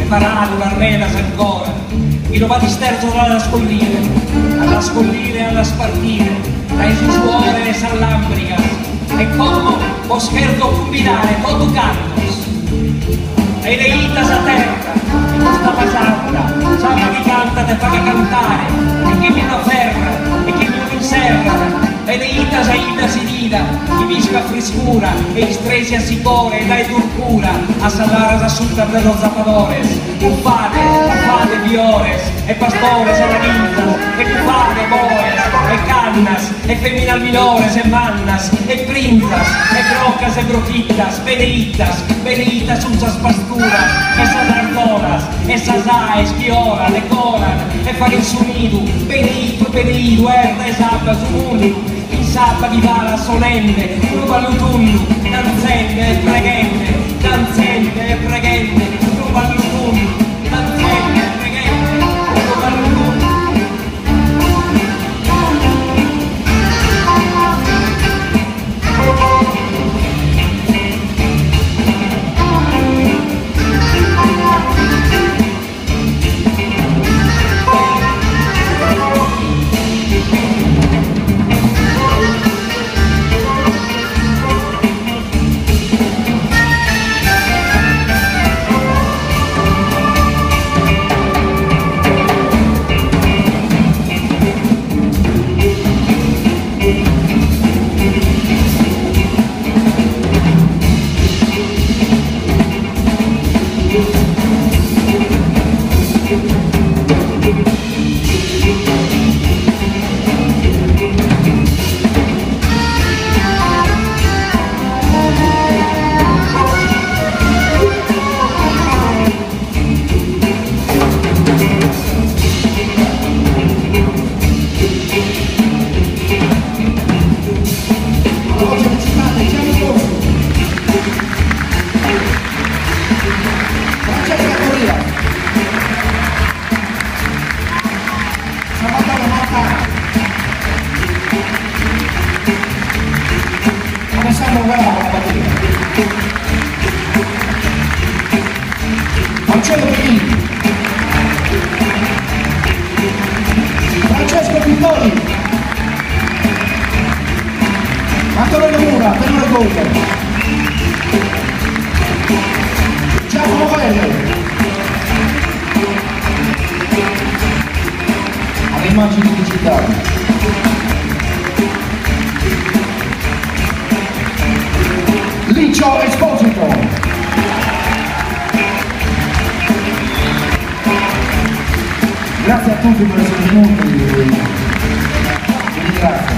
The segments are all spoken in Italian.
farà l'armedas ancora, chi lo va di sterzo alla scollire, alla spartire, dai su suore e s'allambrica, e como o scherzo combinare, todo cantos, e le itas a terra, e questa pasata, sama che canta te fa che cantare, e che mi non ferra, e che mi non inserra, e le itas a itas in ida, chi visca frescura, e stresi a sicore, e dai turcura, a salare a sulta de los zapadores, ufade viores, e pastores a la guinta, e cufade boes, e cannas, e feminal minores, e mannas, e prinzas, e brocas, e broquitas, beneitas usas pasturas, e sanardoras, e sasaes, viola, decoran, e faren su nido, beneido, erda, e sabba, su unico, sabba di vala solenne, ruba l'utunno, danzente e preghente, ruba l'utunno, danzente e preghente, ruba l'utunno. Marcello Pellini, Francesco Pittori, Antonello Mura, tenore Golden, Giacomo Verde, alle immagini digitali, Licio Esposito, grazie a tutti per essere venuti, vi ringrazio.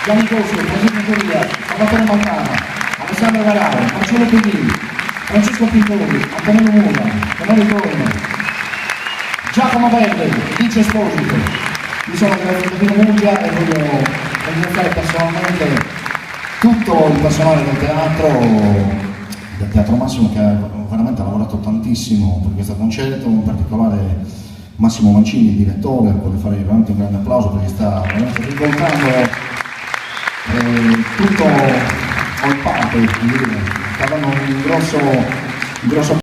Gianni Cosio, Francesco Corria, Salvatore Malcana, Alessandro Vararo, Marcello Pellini, Francesco Pittori, Antonello Mura, Tenore Golden, Giacomo Verde, Licio Esposito. Io sono Davide Muglia e voglio ringraziare personalmente tutto il personale del Teatro Massimo, che ha veramente lavorato tantissimo per questo concerto, in particolare Massimo Mancini, il direttore, al quale farei veramente un grande applauso perché sta veramente rivoltando tutto col parte, sta dando un grosso